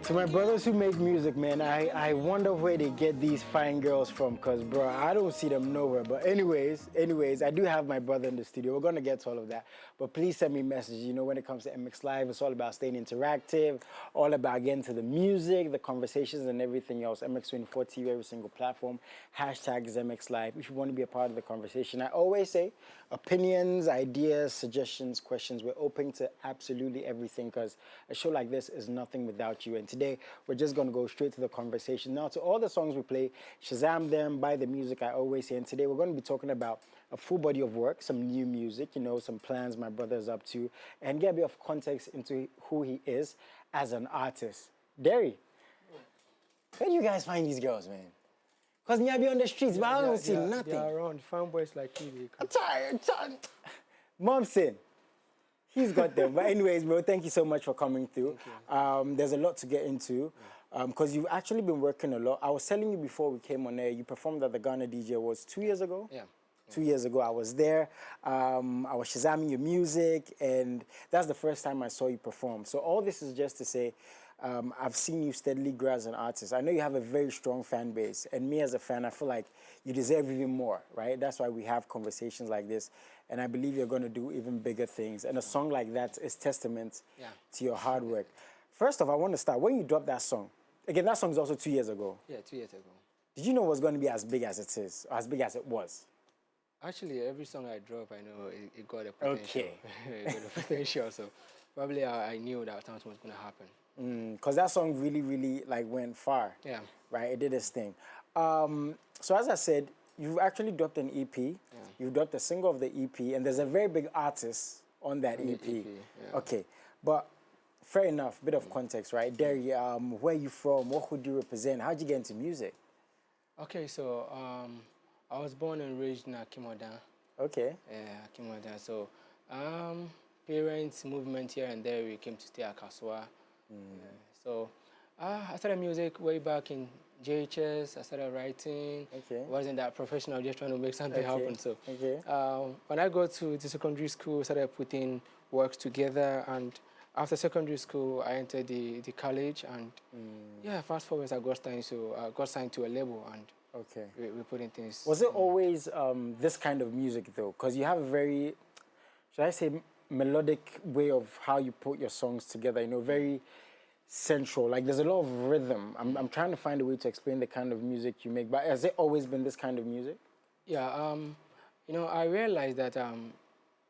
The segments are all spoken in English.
To my brothers who make music, man, I wonder where they get these fine girls from, cause bro, I don't see them nowhere. But anyways, I do have my brother in the studio. We're gonna get to all of that. But please send me messages. You know, when it comes to MX Live, it's all about staying interactive, all about getting to the music, the conversations, and everything else. MX24 TV, every single platform. Hashtag is MX Live. If you want to be a part of the conversation, I always say opinions, ideas, suggestions, questions. We're open to absolutely everything, because a show like this is nothing without you. And today, we're just going to go straight to the conversation. Now, to all the songs we play, Shazam them, buy the music, I always say. And today, we're going to be talking about a full body of work, some new music, you know, some plans my brother's up to, and get a bit of context into who he is as an artist. Deri, where do you guys find these girls, man? Because me, I be on the streets, but I don't see nothing. They are around, fanboys like you. I'm tired. Momsen. He's got them. But anyways, bro, thank you so much for coming through. There's a lot to get into, because you've actually been working a lot. I was telling you before we came on air, you performed at the Ghana DJ Awards 2 years ago? Yeah. 2 years ago, I was there. I was shazamming your music, and that's the first time I saw you perform. So all this is just to say, I've seen you steadily grow as an artist. I know you have a very strong fan base, and me as a fan, I feel like you deserve even more, right? That's why we have conversations like this, and I believe you're going to do even bigger things. And a song like that is testament to your hard work. First off, I want to start, when you dropped that song, again, that song is also 2 years ago. Yeah, 2 years ago. Did you know it was going to be as big as it is, or as big as it was? Actually, every song I drop, I know it got a potential. Okay. It got a potential, so probably I knew that something was going to happen. Because that song really like went far. Yeah. Right, it did its thing. So as I said, you've actually dropped an EP. Yeah. You've dropped a single of the EP, and there's a very big artist on that EP. Yeah. Okay, but fair enough, bit of context, right? Deri, where are you from? What would you represent? How'd you get into music? Okay, so I was born and raised in Akimoda. Okay. Yeah, Akimoda. So parents, movement here and there, we came to stay at Kaswa. So I started music way back in JHS. I started writing. Okay. Wasn't that professional, just trying to make something happen. So when I got to the secondary school, started putting works together, and after secondary school, I entered the college, and yeah, fast forward, I got signed to a label, and we're putting things. Was it always this kind of music though? Because you have a very, should I say, melodic way of how you put your songs together, you know, very central. Like there's a lot of rhythm. I'm trying to find a way to explain the kind of music you make, but has it always been this kind of music? Yeah, you know, I realized that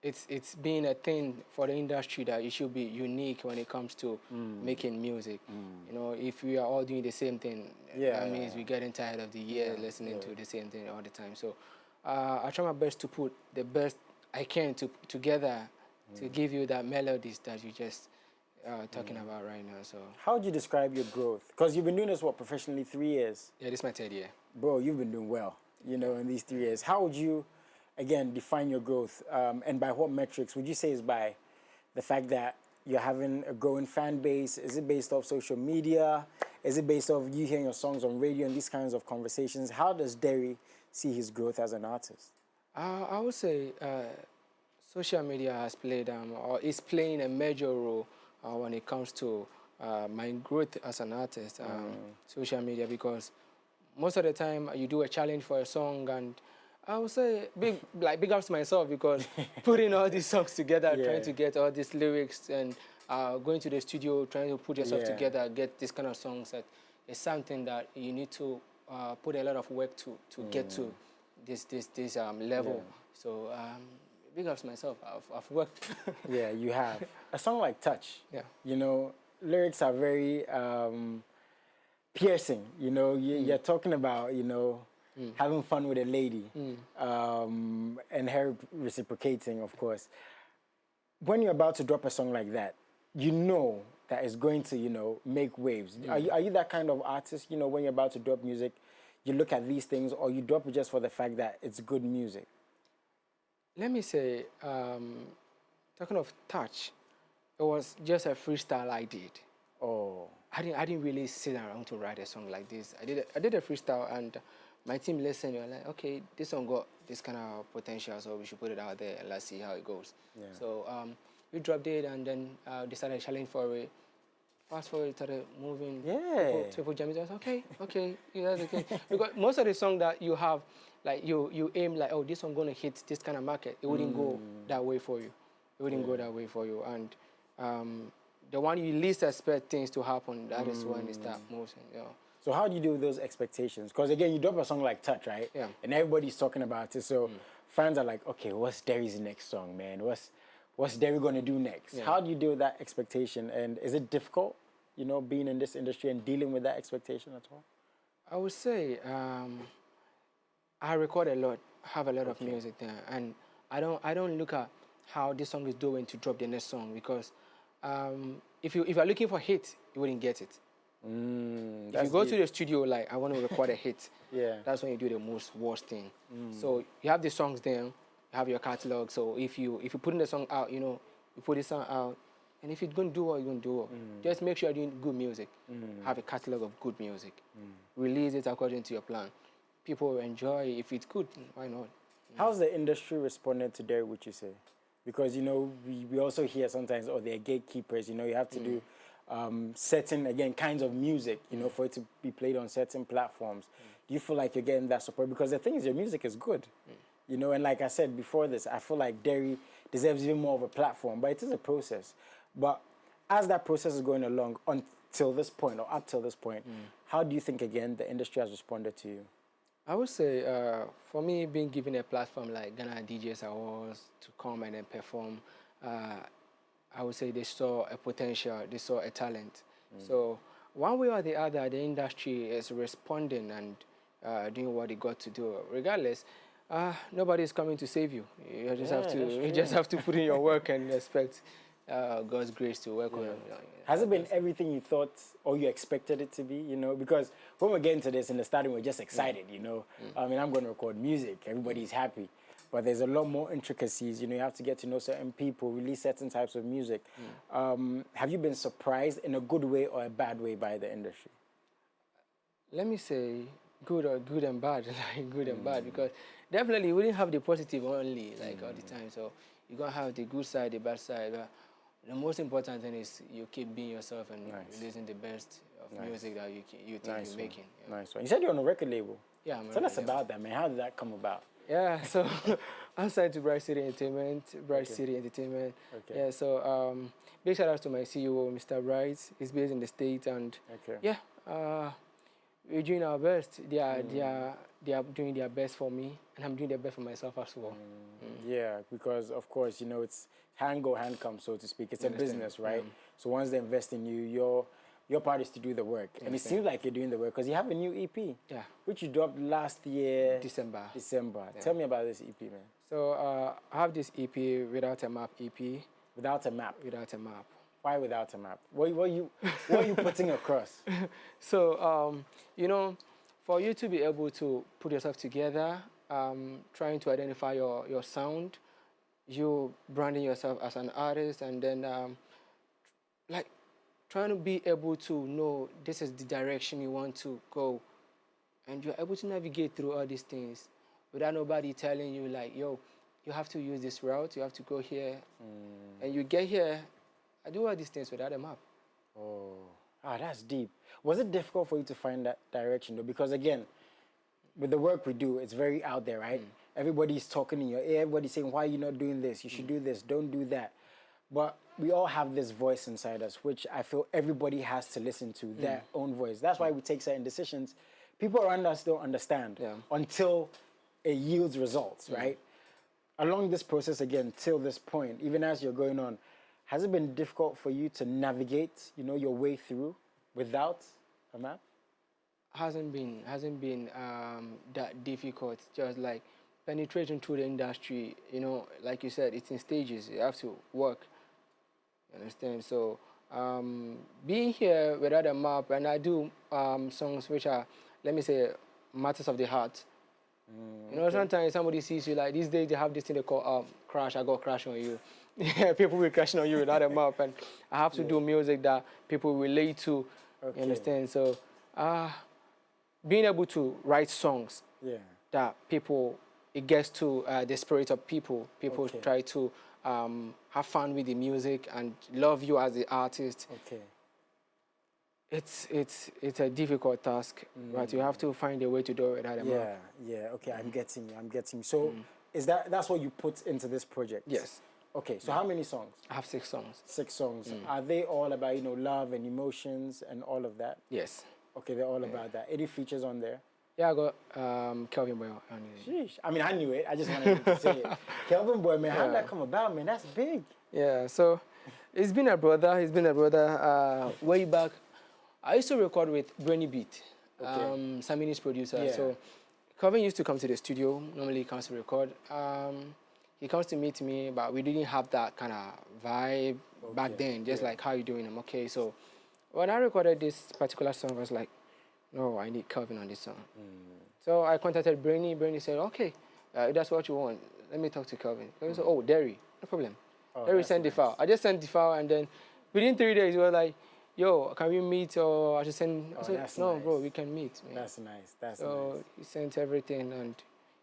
it's been a thing for the industry that it should be unique when it comes to making music. You know, if we are all doing the same thing, that means we're getting tired of the year listening to the same thing all the time. So I try my best to put the best I can together to give you that melodies that you just talking about right now. So how would you describe your growth? Because you've been doing this, what, professionally 3 years? Yeah, this is my 3rd year. Bro, you've been doing well, you know, in these 3 years. How would you, again, define your growth? And by what metrics? Would you say it's by the fact that you're having a growing fan base? Is it based off social media? Is it based off you hearing your songs on radio and these kinds of conversations? How does Deri see his growth as an artist? I would say social media has played, or is playing a major role when it comes to my growth as an artist. Social media, because most of the time you do a challenge for a song, and I would say big ups to myself, because putting all these songs together, trying to get all these lyrics, and going to the studio, trying to put yourself together, get this kind of songs, that is something that you need to put a lot of work to get to this level. So big ups to myself. I've worked. Yeah, you have. A song like Touch, yeah, you know, lyrics are very piercing. You know, you're talking about, you know, having fun with a lady, and her reciprocating, of course. When you're about to drop a song like that, you know that it's going to, you know, make waves. Are you that kind of artist, you know, when you're about to drop music, you look at these things, or you drop it just for the fact that it's good music? Let me say, talking of Touch, it was just a freestyle I did. Oh. I didn't really sit around to write a song like this. I did a freestyle, and my team listened. They were like, okay, this song got this kind of potential, so we should put it out there and let's see how it goes. Yeah. So we dropped it, and then they started challenging for it. fast forward, it started moving. Yeah. People jamming. I was okay, yeah, that's okay. Because most of the songs that you have, like you aim like, oh, this song gonna hit this kind of market. It wouldn't go that way for you. It wouldn't go that way for you. And the one you least expect things to happen, that is when it start moving. Yeah. So how do you deal with those expectations? Because again, you drop a song like Touch, right? Yeah. And everybody's talking about it. So fans are like, okay, what's Deri's next song, man? What's Deri gonna do next? Yeah. How do you deal with that expectation? And is it difficult, being in this industry and dealing with that expectation at all? I would say I record a lot, have a lot of music there, and I don't look at how this song is doing to drop the next song, because if you're looking for hit, you wouldn't get it. If you go to the studio like, I want to record a hit, Yeah. that's when you do the most worst thing. So you have the songs there, you have your catalog. So if you put in the song out, you put this song out, and if it's going to do well, you're going to do well. Just make sure you're doing good music. Have a catalog of good music. Release it according to your plan. People will enjoy it. If it's good, why not? How's the industry responded to Deri, would you say? Because, we also hear sometimes, oh, they're gatekeepers. You have to do certain, again, kinds of music, for it to be played on certain platforms. Do you feel like you're getting that support? Because the thing is, your music is good. And like I said before this, I feel like Deri deserves even more of a platform, but it is a process. But as that process is going along until this point, or up till this point, how do you think, again, the industry has responded to you? I would say, for me, being given a platform like Ghana DJs Awards to come and then perform, I would say they saw a potential, they saw a talent. So one way or the other, the industry is responding and doing what they got to do. Regardless, nobody is coming to save you. You just have to put in your work and expect God's grace to work on it. Has it been everything you thought or you expected it to be, Because when we're getting to this in the starting, we're just excited, I mean, I'm going to record music. Everybody's happy. But there's a lot more intricacies. You have to get to know certain people, release certain types of music. Have you been surprised in a good way or a bad way by the industry? Let me say good and bad, like good and bad, because definitely we didn't have the positive only, like all the time. So you're going to have the good side, the bad side. But the most important thing is you keep being yourself and releasing the best of music that you think you're making. Yeah. Nice one. You said you're on a record label. Yeah, Tell us about that, man. How did that come about? Yeah, so I'm signed to Bright City Entertainment. Okay. Yeah, so big shout out to my CEO, Mr. Bright. He's based in the States, and yeah, we're doing our best. They are doing their best for me, and I'm doing their best for myself as well. Yeah, because of course, it's hand go, hand come, so to speak. It's a business, right? So once they invest in you, your part is to do the work. And it seems like you're doing the work because you have a new EP, which you dropped last year. December. Yeah. Tell me about this EP, man. So I have this EP, Without a Map EP. Without a map? Without a map. Why without a map? What are you putting across? So, for you to be able to put yourself together, trying to identify your sound, you branding yourself as an artist, and then trying to be able to know this is the direction you want to go, and you're able to navigate through all these things without nobody telling you like, yo, you have to use this route, you have to go here, and you get here. I do all these things without a map. That's deep. Was it difficult for you to find that direction though? Because again, with the work we do, it's very out there, right? Everybody's talking in your ear, everybody's saying, why are you not doing this? You should do this, don't do that. But we all have this voice inside us, which I feel everybody has to listen to, their own voice. That's why we take certain decisions. People around us don't understand until it yields results, right? Along this process, again, till this point, even as you're going on, has it been difficult for you to navigate, your way through without a map? Hasn't been that difficult. Just like penetrating through the industry, like you said, it's in stages. You have to work. You understand? So being here without a map, and I do songs which are, let me say, matters of the heart. Sometimes somebody sees you like these days they have this thing they call crash. I got crash on you. People will crashing on you without a map, and I have to do music that people relate to. You understand? So being able to write songs that it gets to the spirit of people. People try to have fun with the music and love you as the artist. it's a difficult task, but you have to find a way to do it at the moment. Yeah, yeah. Okay, I'm getting you. I'm getting you. So, that's what you put into this project? Yes. Okay, so how many songs? I have 6 songs. 6 songs. Are they all about, love and emotions and all of that? Yes. Okay, they're all about that. Any features on there? Yeah, I got Kelvin Boy on it. Sheesh. I mean, I knew it. I just wanted you to say it. Kelvin Boy, man, how did that come about, man? That's big. Yeah, so he's been a brother. He's been a brother way back. I used to record with Brainy Beat, Samini's producer. Yeah. So Kelvin used to come to the studio. Normally he comes to record. He comes to meet me, but we didn't have that kind of vibe back then. Just like, how you doing? I'm okay. So when I recorded this particular song, I was like, no, I need Kelvin on this song. So I contacted Brainy. Brainy said, okay, if that's what you want, let me talk to Kelvin. Kelvin said, oh, Deri, no problem. Deri sent the file. I just sent the file, and then within 3 days, he was like, yo, can we meet, or I should send? I said, no, bro, we can meet, man. That's nice. That's so nice. he sent everything, and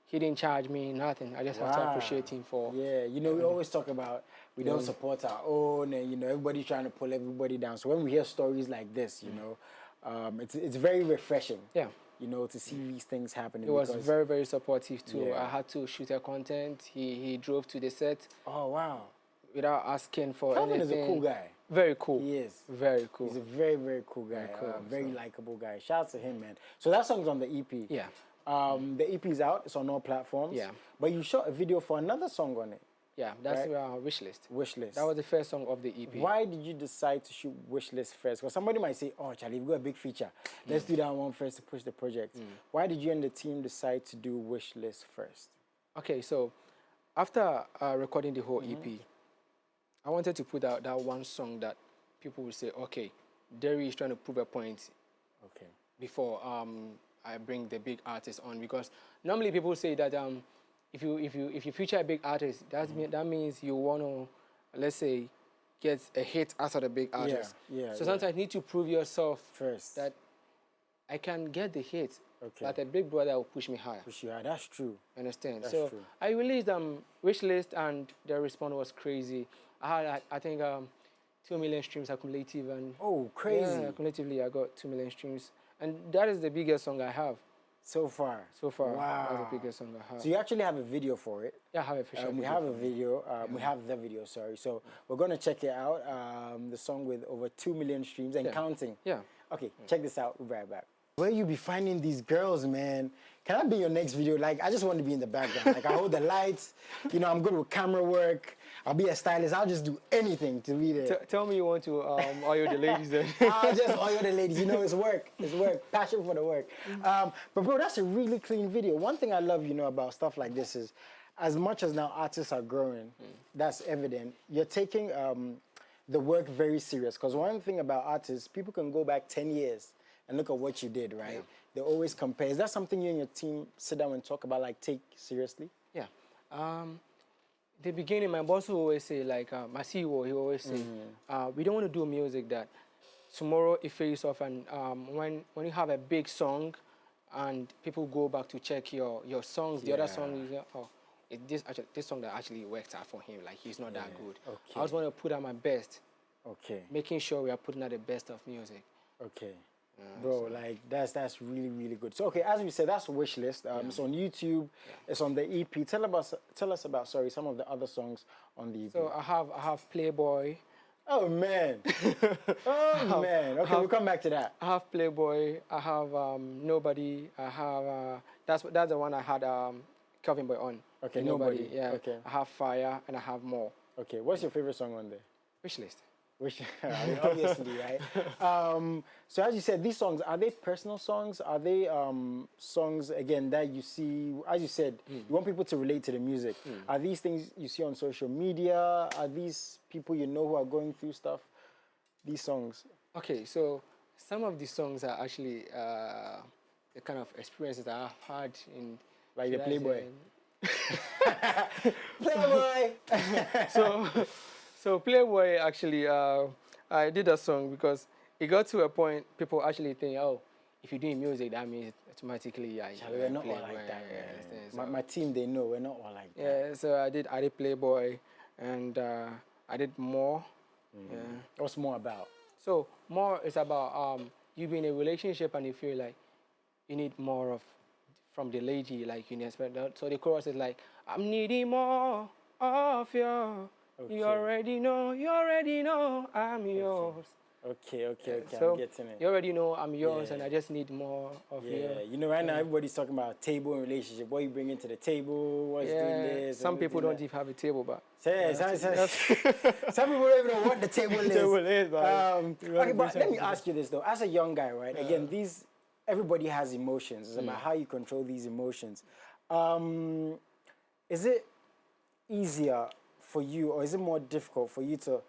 he didn't charge me nothing. I just have to appreciate him for. Yeah, we always talk about we don't support our own, and everybody's trying to pull everybody down. So when we hear stories like this, it's very refreshing. Yeah. To see these things happening. He was very, very supportive too. Yeah. I had to shoot a content. He drove to the set. Oh wow! Without asking for Kelvin anything. is a cool guy. Very cool. He is. Very cool. He's a very, very cool guy. Very likable guy. Shout out to him, man. So that song's on the EP. Yeah. The EP is out. It's on all platforms. Yeah. But you shot a video for another song on it. Yeah, that's our wish list. Wish list. That was the first song of the EP. Why did you decide to shoot wish list first? Because somebody might say, "Oh, Charlie, we've got a big feature. Let's do that one first to push the project." Why did you and the team decide to do wish list first? Okay, so after recording the whole EP, I wanted to put out that one song that people will say, "Okay, Deri is trying to prove a point." Okay. Before I bring the big artist on, because normally people say that if you feature a big artist, that means you want to, let's say, get a hit after the big artist. Yeah. So sometimes you need to prove yourself first. That I can get the hit, okay, but a big brother will push me higher. Push you higher. That's true. Understand? That's so true. I released wish list, and the response was crazy. I had I think 2 million streams accumulative, and crazy. Yeah, cumulatively I got 2 million streams, and that is the biggest song I have. So far. Wow. That's the biggest song I have. So you actually have a video for it. Yeah, I have a official video. We have a video. We have the video, sorry. So we're going to check it out. The song with over 2 million streams and counting. Yeah. Okay, check this out. We'll be right back. Where you be finding these girls, man? Can I be your next video? Like, I just want to be in the background. Like, I hold the lights. I'm good with camera work. I'll be a stylist. I'll just do anything to be there. Tell me you want to oil the ladies then. I'll just oil the ladies. It's work. It's work. Passion for the work. But bro, that's a really clean video. One thing I love, about stuff like this is, as much as now artists are growing, that's evident. You're taking the work very serious. Because one thing about artists, people can go back 10 years and look at what you did, right? Yeah. They always compare. Is that something you and your team sit down and talk about, like take seriously? Yeah. The beginning, my boss will always say, like, my CEO, he always say, we don't want to do music that tomorrow it fades off, and when you have a big song and people go back to check your songs, the other song is, this song that actually worked out for him, like he's not that good. Okay. I always want to put out my best. Okay. Making sure we are putting out the best of music. Okay. Bro, like that's really, really good. So okay, as we said, that's wish list. It's on YouTube. It's on the EP. Tell us about some of the other songs on the EP. So I have Playboy. Oh man. Man. Okay, we'll come back to that. I have Playboy. I have Nobody. I have that's the one I had Kelvin Boy on. Okay, Nobody. Yeah. Okay. I have Fire, and I have More. Okay, what's your favorite song on there? Wish list. I mean, obviously, right? So as you said, these songs, are they personal songs? Are they songs, again, that you see, as you said, you want people to relate to the music. Are these things you see on social media? Are these people who are going through stuff? These songs? Okay, so some of these songs are actually the kind of experiences that I've had in... Like the Playboy. Playboy! So Playboy, actually, I did a song because it got to a point people actually think, oh, if you're doing music, that means automatically we're not all like that, man. My team, they know we're not all like that. Yeah, so I did Playboy, and I did More. Yeah. What's More about? So more is about you being in a relationship and you feel like you need more of from the lady, like you expect that. So the chorus is like, I'm needing more of you. You already know I'm yours. Okay. I'm So getting it. you already know I'm yours, Yeah. and I just need more of you. Yeah, you know, right now everybody's talking about table and relationship. What you bring into the table, what's doing Yeah, this. some and what's people doing don't even have a table, but that. that's- Some people don't even know what the table is. Table is, but you wanna Okay, bring but let me something. ask you this though. As a young guy, right? Again, everybody has emotions. It's about how you control these emotions. Is it easier for you, or is it more difficult for you to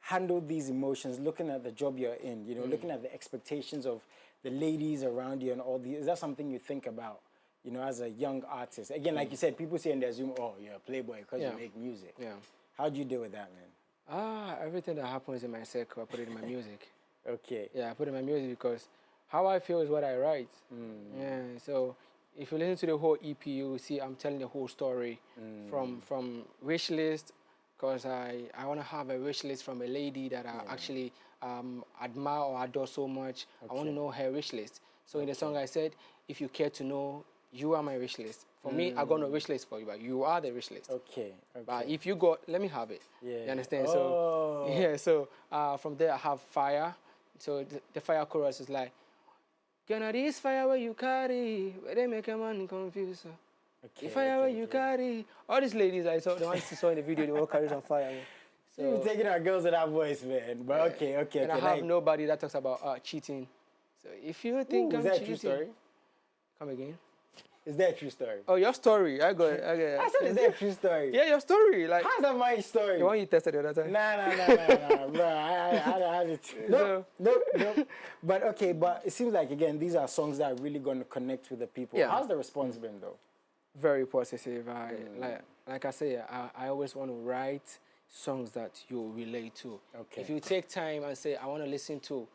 handle these emotions looking at the job you're in, you know, looking at the expectations of the ladies around you and all these? Is that something you think about, you know, as a young artist? Again, like you said, people say in their Zoom, oh, you're a playboy because you make music. Yeah. How do you deal with that, man? Everything that happens in my circle, I put it in my music. Okay. Yeah, I put it in my music because how I feel is what I write. Yeah, so if you listen to the whole EP, you will see I'm telling the whole story from wish list, because I want to have a wish list from a lady that I actually admire or adore so much. I want to know her wish list. So in the song I said, if you care to know, you are my wish list. For me, I got no wish list for you, but you are the wish list. Okay. But if you got, let me have it. Yeah. You understand? Oh. So yeah. So from there I have fire. So the fire chorus is like, "Gonna this fire where you carry, where they make a man confused. Okay, The fire where you carry." All these ladies I saw, the ones you saw in the video, they all carry some fire. Man. So You're taking our girls with that voice, man. But okay. and I have nobody that talks about cheating. So if you think is I'm that a cheating, true story? come again. Is that a true story? Oh, your story. I got it. I said, is that a true story? Yeah, your story. Like How's that my story? the one you tested the other time. Nah, bro. I had it. No. But okay, but it seems like, again, these are songs that are really going to connect with the people. Yeah. How's the response been, though? Very positive. Like I say, I always want to write songs that you relate to. Okay. If you take time and say, I want to listen to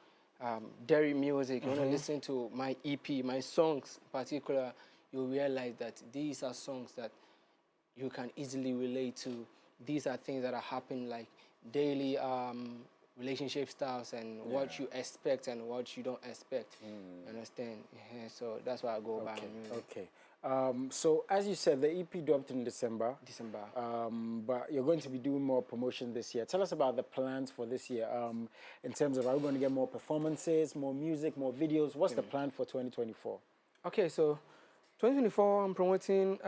Deri music, you want to listen to my EP, my songs in particular, you realize that these are songs that you can easily relate to. These are things that are happening like daily relationship styles and what you expect and what you don't expect. Understand? Yeah, so that's why I go by music. Okay. So as you said, the EP dropped in December. But you're going to be doing more promotion this year. Tell us about the plans for this year. In terms of, are we going to get more performances, more music, more videos? What's the plan for 2024? Okay, so 2024, I'm promoting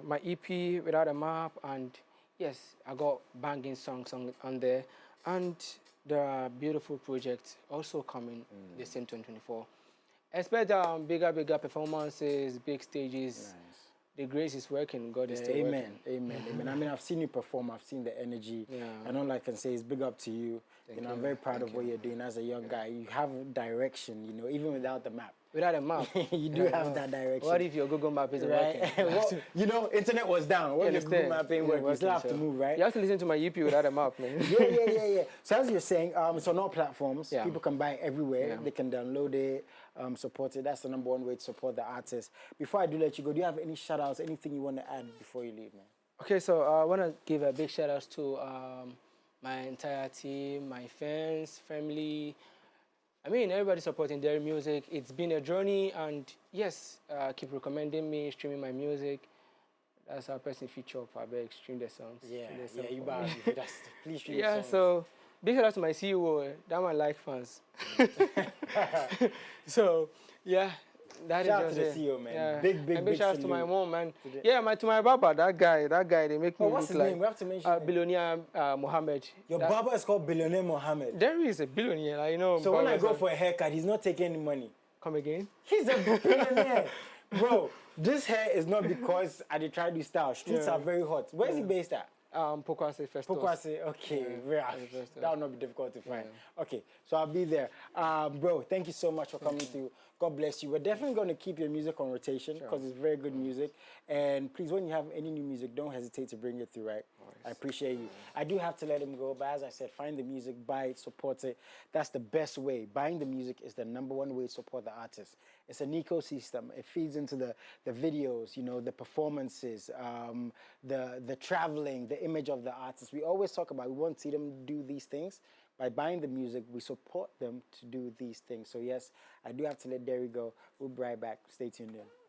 my EP Without a Map, and yes, I got banging songs on there, and there are beautiful projects also coming the same 2024. Expect bigger performances, big stages. Nice. The grace is working. God is still Amen. working. Amen. I mean, I've seen you perform. I've seen the energy. Yeah. And all I can say is big up to you. I'm very proud of what you're doing as a young guy. You have direction, you know, even without the map. Without a map. You do have that direction. What if your Google map isn't right? working? Well, you know, internet was down. What if your Google map ain't working? You still have to move, right? You have to listen to my EP Without a Map, man. Yeah. So as you're saying, it's on all platforms. Yeah. People can buy it everywhere. Yeah. They can download it, support it. That's the number one way to support the artist. Before I do let you go, do you have any shout outs, anything you want to add before you leave, man? Okay, so I want to give a big shout out to my entire team, my fans, family. I mean, everybody supporting their music. It's been a journey, and yes, keep recommending me, streaming my music. That's our person feature up. I beg, stream the songs. Yeah, Stream the you songs better. That's please stream the yeah, songs. so big shout out to my CEO. That man like fans. So yeah, that Shout is out to just the it. CEO, man. Yeah. Big and big shout out to my salute. mom, man. Yeah, to my barber, that guy, they make me Oh, what's look his like name? We have to mention him. billionaire Mohammed. Your barber is called Billionaire Mohammed. Deri is a billionaire, I know. So when I go for a haircut, he's not taking any money. Come again? He's a billionaire. Bro, this hair is not because I did try to style. Streets are very hot. Where is he based at? Pokwase Festus. Pokwase, okay. That will not be difficult to find. Okay, so I'll be there. Bro, thank you so much for coming through. God bless you. We're definitely going to keep your music on rotation because it's very good music. And please, when you have any new music, don't hesitate to bring it through, right? I appreciate you. I do have to let him go, but as I said, find the music, buy it, support it. That's the best way. Buying the music is the number one way to support the artist. It's an ecosystem. It feeds into the videos, you know, the performances, the traveling, the image of the artist. We always talk about, we want to see them do these things, by buying the music, we support them to do these things. So yes, I do have to let Deri go. We'll be right back. Stay tuned in.